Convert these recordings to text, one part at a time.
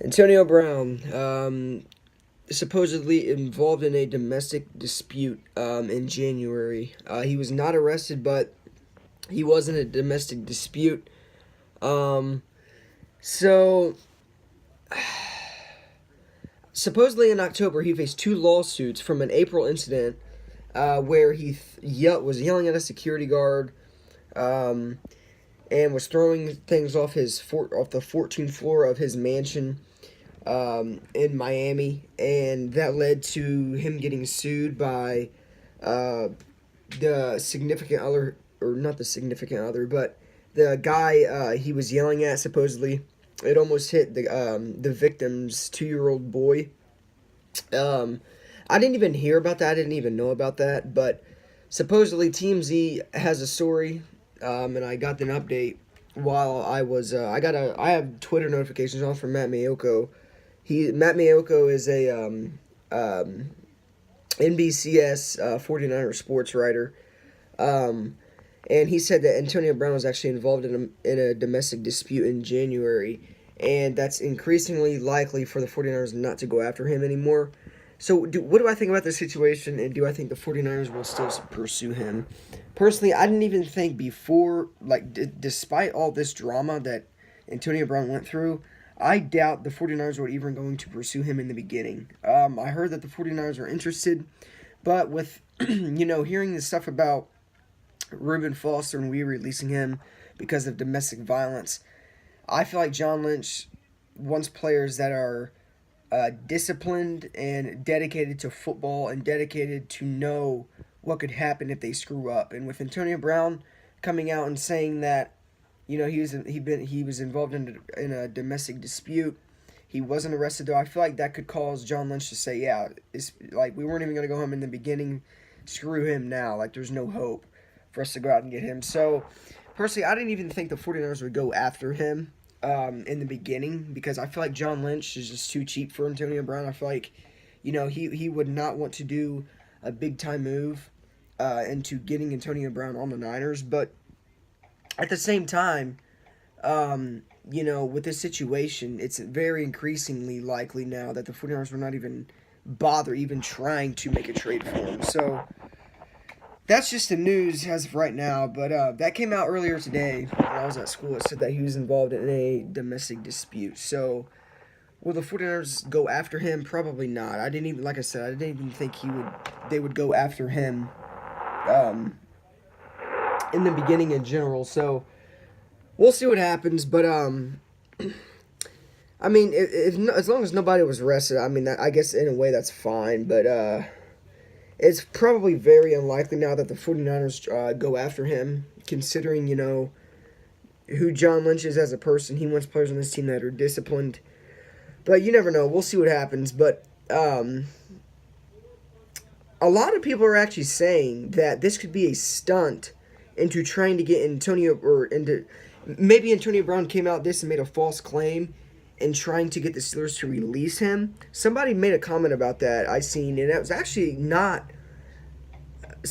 Antonio Brown, supposedly involved in a domestic dispute in January. He was not arrested, but he was in a domestic dispute. Um, so, supposedly in October, he faced two lawsuits from an April incident where he was yelling at a security guard um, and was throwing things off the 14th floor of his mansion in Miami, and that led to him getting sued by uh, the significant other, or not the significant other, but the guy he was yelling at. Supposedly, it almost hit the victim's 2-year-old boy. Um, I didn't even hear about that. I didn't even know about that, but supposedly TMZ has a story, and I got an update while I have Twitter notifications on from Matt Mayoko. Matt Mayoko is a NBCS 49er sports writer, um, and he said that Antonio Brown was actually involved in a domestic dispute in January, and that's increasingly likely for the 49ers not to go after him anymore. So, what do I think about this situation, and do I think the 49ers will still pursue him? Personally, I didn't even think before, like, despite all this drama that Antonio Brown went through, I doubt the 49ers were even going to pursue him in the beginning. I heard that the 49ers are interested, but with, hearing this stuff about Reuben Foster and we releasing him because of domestic violence, I feel like John Lynch wants players that are disciplined and dedicated to football and dedicated to know what could happen if they screw up. And with Antonio Brown coming out and saying that, he was involved in a domestic dispute. He wasn't arrested though. I feel like that could cause John Lynch to say, yeah, it's like we weren't even gonna go home in the beginning. Screw him now. Like there's no hope for us to go out and get him. So personally, I didn't even think the 49ers would go after him in the beginning because I feel like John Lynch is just too cheap for Antonio Brown. I feel like, he would not want to do a big time move into getting Antonio Brown on the Niners. But at the same time, with this situation, it's very increasingly likely now that the 49ers will not even bother even trying to make a trade for him. So that's just the news as of right now, but that came out earlier today when I was at school. It said that he was involved in a domestic dispute. So, will the 49ers go after him? Probably not. Like I said, I didn't even think they would go after him in the beginning in general. So, we'll see what happens, but I mean, as long as nobody was arrested, I mean, I guess in a way that's fine, but it's probably very unlikely now that the 49ers go after him, considering, who John Lynch is as a person. He wants players on this team that are disciplined. But you never know. We'll see what happens. But a lot of people are actually saying that this could be a stunt into trying to get maybe Antonio Brown came out this and made a false claim and trying to get the Steelers to release him. Somebody made a comment about that I seen, and it was actually not.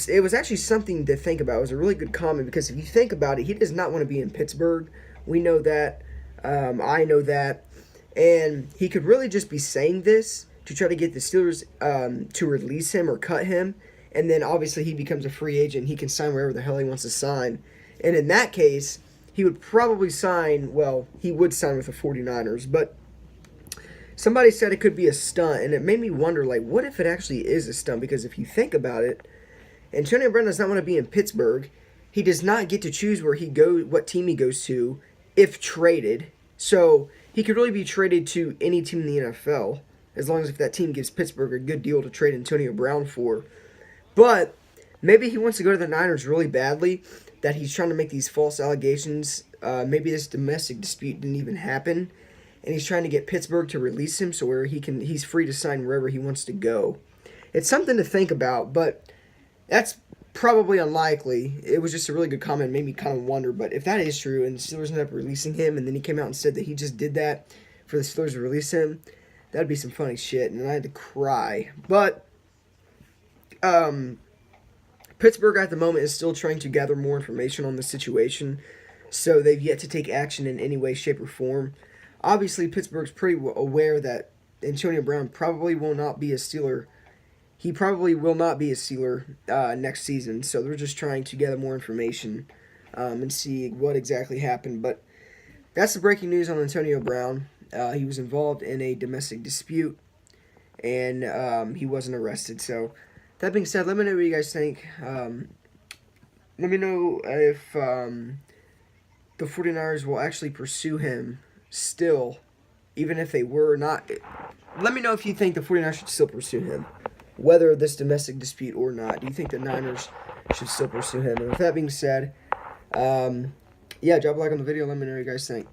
It was actually something to think about. It was a really good comment because if you think about it, he does not want to be in Pittsburgh. We know that. I know that. And he could really just be saying this to try to get the Steelers to release him or cut him. And then obviously he becomes a free agent. He can sign wherever the hell he wants to sign. And in that case, he would probably he would sign with the 49ers. But somebody said it could be a stunt. And it made me wonder, like, what if it actually is a stunt? Because if you think about it, Antonio Brown does not want to be in Pittsburgh. He does not get to choose what team he goes to, if traded. So he could really be traded to any team in the NFL, as long as if that team gives Pittsburgh a good deal to trade Antonio Brown for. But maybe he wants to go to the Niners really badly, that he's trying to make these false allegations. Maybe this domestic dispute didn't even happen, and he's trying to get Pittsburgh to release him so where he's free to sign wherever he wants to go. It's something to think about, but that's probably unlikely. It was just a really good comment. Made me kind of wonder. But if that is true and the Steelers ended up releasing him and then he came out and said that he just did that for the Steelers to release him, that'd be some funny shit. And I had to cry. But Pittsburgh at the moment is still trying to gather more information on the situation. So they've yet to take action in any way, shape, or form. obviously Pittsburgh's pretty aware that Antonio Brown probably will not be a Steeler. He probably will not be a Steeler next season, so they're just trying to gather more information and see what exactly happened. But that's the breaking news on Antonio Brown. He was involved in a domestic dispute, and he wasn't arrested. So, that being said, let me know what you guys think. Let me know if the 49ers will actually pursue him still, even if they were not. Let me know if you think the 49ers should still pursue him, whether this domestic dispute or not. Do you think the Niners should still pursue him? And with that being said, yeah, drop a like on the video. Let me know what you guys think.